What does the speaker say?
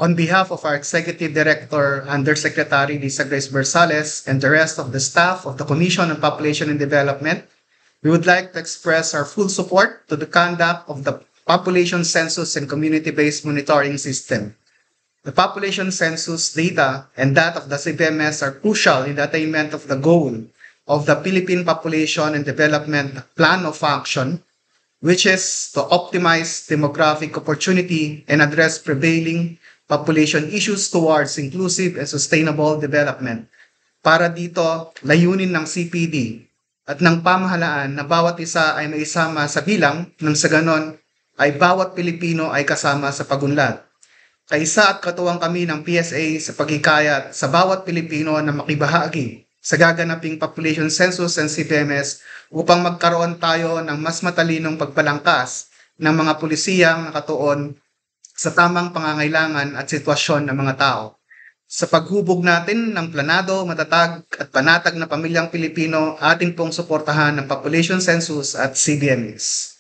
On behalf of our Executive Director, Undersecretary Lisa Grace Bersales, and the rest of the staff of the Commission on Population and Development, we would like to express our full support to the conduct of the Population Census and Community-Based Monitoring System. The population census data and that of the CBMS are crucial in the attainment of the goal of the Philippine Population and Development Plan of Action, which is to optimize demographic opportunity and address prevailing population issues towards inclusive and sustainable development. Para dito, layunin ng CPD at ng pamahalaan na bawat isa ay maisama sa bilang nang sa ganon ay bawat Pilipino ay kasama sa pagunlad. Kaisa at katuwang kami ng PSA sa paghikayat sa bawat Pilipino na makibahagi sa gaganaping population census and CBMS upang magkaroon tayo ng mas matalinong pagbalangkas ng mga pulisiyang nakatuon sa tamang pangangailangan at sitwasyon ng mga tao. Sa paghubog natin ng planado, matatag at panatag na pamilyang Pilipino, ating pong suportahan ng population census at CBMS.